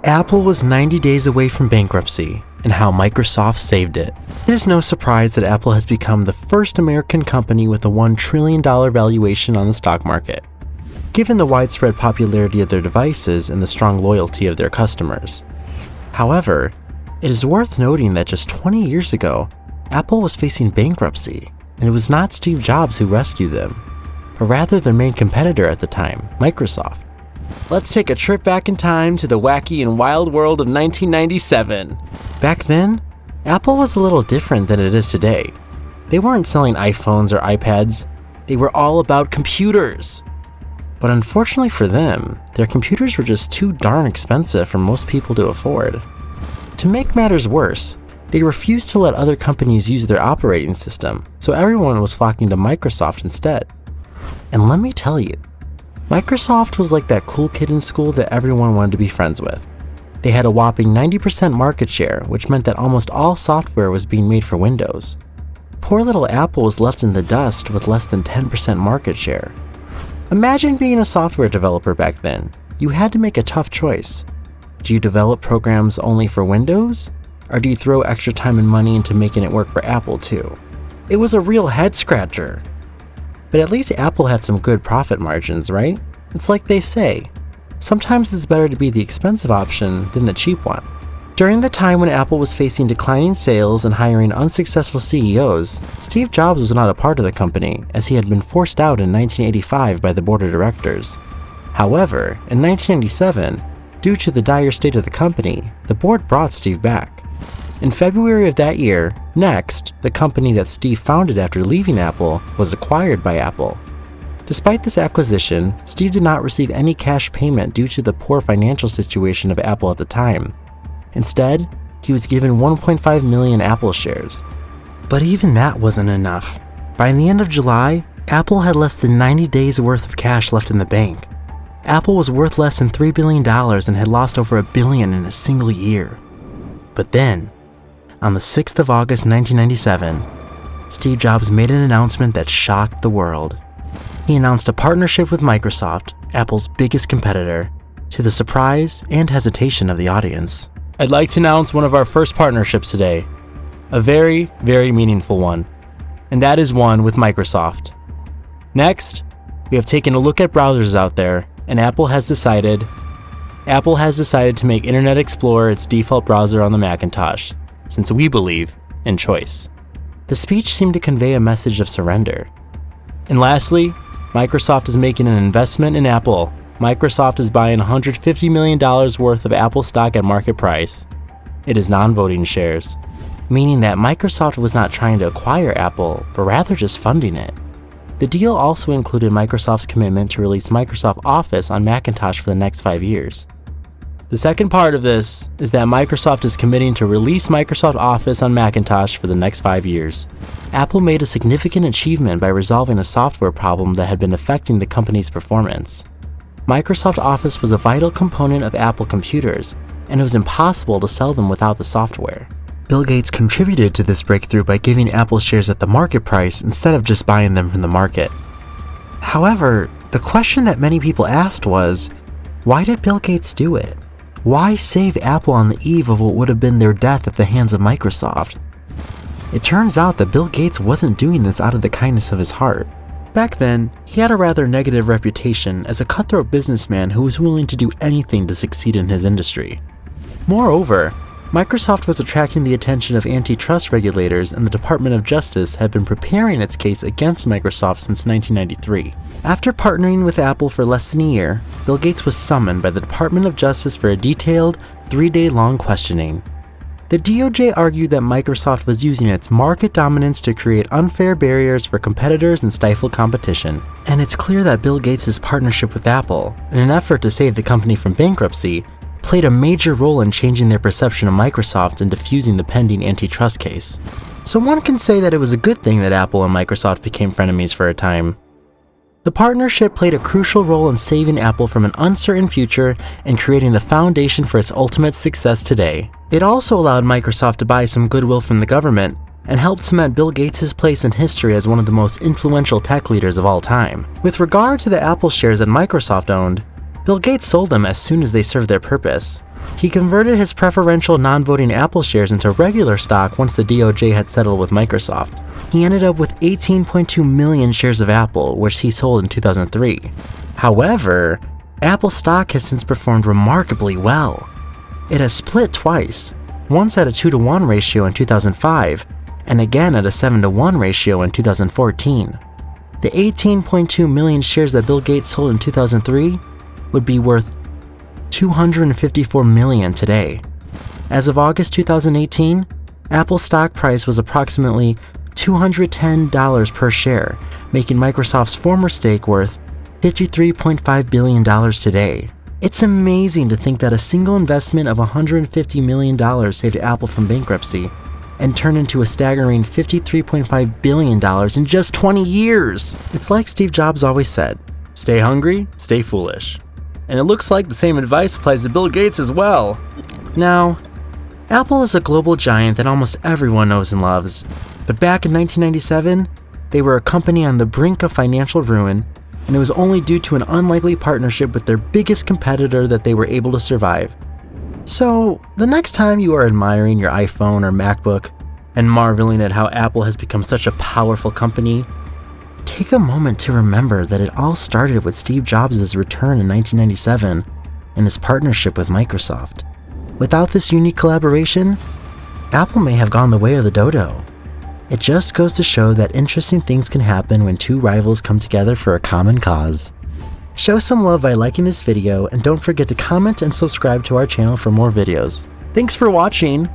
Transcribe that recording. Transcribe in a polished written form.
Apple was 90 days away from bankruptcy, and how Microsoft saved it. It is no surprise that Apple has become the first American company with a $1 trillion valuation on the stock market, given the widespread popularity of their devices and the strong loyalty of their customers. However, it is worth noting that just 20 years ago, Apple was facing bankruptcy, and it was not Steve Jobs who rescued them, but rather their main competitor at the time, Microsoft. Let's take a trip back in time to the wacky and wild world of 1997. Back then, Apple was a little different than it is today. They weren't selling iPhones or iPads, they were all about computers. But unfortunately for them, their computers were just too darn expensive for most people to afford. To make matters worse, they refused to let other companies use their operating system, so everyone was flocking to Microsoft instead. And let me tell you, Microsoft was like that cool kid in school that everyone wanted to be friends with. They had a whopping 90% market share, which meant that almost all software was being made for Windows. Poor little Apple was left in the dust with less than 10% market share. Imagine being a software developer back then. You had to make a tough choice. Do you develop programs only for Windows? Or do you throw extra time and money into making it work for Apple too? It was a real head scratcher. But at least Apple had some good profit margins, right? It's like they say, sometimes it's better to be the expensive option than the cheap one. During the time when Apple was facing declining sales and hiring unsuccessful CEOs, Steve Jobs was not a part of the company, as he had been forced out in 1985 by the board of directors. However, in 1997, due to the dire state of the company, the board brought Steve back. In February of that year, Next, the company that Steve founded after leaving Apple, was acquired by Apple. Despite this acquisition, Steve did not receive any cash payment due to the poor financial situation of Apple at the time. Instead, he was given 1.5 million Apple shares. But even that wasn't enough. By the end of July, Apple had less than 90 days worth of cash left in the bank. Apple was worth less than $3 billion and had lost over $1 billion in a single year. But then, on the 6th of August 1997, Steve Jobs made an announcement that shocked the world. He announced a partnership with Microsoft, Apple's biggest competitor, to the surprise and hesitation of the audience. I'd like to announce one of our first partnerships today. A very, very meaningful one. And that is one with Microsoft. Next, we have taken a look at browsers out there, and Apple has decided to make Internet Explorer its default browser on the Macintosh, since we believe in choice. The speech seemed to convey a message of surrender. And lastly, Microsoft is making an investment in Apple. Microsoft is buying $150 million worth of Apple stock at market price. It is non-voting shares, meaning that Microsoft was not trying to acquire Apple, but rather just funding it. The deal also included Microsoft's commitment to release Microsoft Office on Macintosh for the next 5 years. The second part of this is that Microsoft is committing to release Microsoft Office on Macintosh for the next 5 years. Apple made a significant achievement by resolving a software problem that had been affecting the company's performance. Microsoft Office was a vital component of Apple computers, and it was impossible to sell them without the software. Bill Gates contributed to this breakthrough by giving Apple shares at the market price instead of just buying them from the market. However, the question that many people asked was, why did Bill Gates do it? Why save Apple on the eve of what would have been their death at the hands of Microsoft? It turns out that Bill Gates wasn't doing this out of the kindness of his heart. Back then, he had a rather negative reputation as a cutthroat businessman who was willing to do anything to succeed in his industry. Moreover, Microsoft was attracting the attention of antitrust regulators, and the Department of Justice had been preparing its case against Microsoft since 1993. After partnering with Apple for less than a year, Bill Gates was summoned by the Department of Justice for a detailed, 3-day-long questioning. The DOJ argued that Microsoft was using its market dominance to create unfair barriers for competitors and stifle competition. And it's clear that Bill Gates' partnership with Apple, in an effort to save the company from bankruptcy, played a major role in changing their perception of Microsoft and diffusing the pending antitrust case. So one can say that it was a good thing that Apple and Microsoft became frenemies for a time. The partnership played a crucial role in saving Apple from an uncertain future and creating the foundation for its ultimate success today. It also allowed Microsoft to buy some goodwill from the government and helped cement Bill Gates' place in history as one of the most influential tech leaders of all time. With regard to the Apple shares that Microsoft owned, Bill Gates sold them as soon as they served their purpose. He converted his preferential non-voting Apple shares into regular stock once the DOJ had settled with Microsoft. He ended up with 18.2 million shares of Apple, which he sold in 2003. However, Apple stock has since performed remarkably well. It has split twice, once at a 2-to-1 ratio in 2005, and again at a 7-to-1 ratio in 2014. The 18.2 million shares that Bill Gates sold in 2003 would be worth $254 million today. As of August 2018, Apple's stock price was approximately $210 per share, making Microsoft's former stake worth $53.5 billion today. It's amazing to think that a single investment of $150 million saved Apple from bankruptcy and turned into a staggering $53.5 billion in just 20 years. It's like Steve Jobs always said, stay hungry, stay foolish. And it looks like the same advice applies to Bill Gates as well. Now, Apple is a global giant that almost everyone knows and loves. But back in 1997, they were a company on the brink of financial ruin, and it was only due to an unlikely partnership with their biggest competitor that they were able to survive. So, the next time you are admiring your iPhone or MacBook and marveling at how Apple has become such a powerful company, take a moment to remember that it all started with Steve Jobs' return in 1997 and his partnership with Microsoft. Without this unique collaboration, Apple may have gone the way of the dodo. It just goes to show that interesting things can happen when two rivals come together for a common cause. Show some love by liking this video, and don't forget to comment and subscribe to our channel for more videos. Thanks for watching!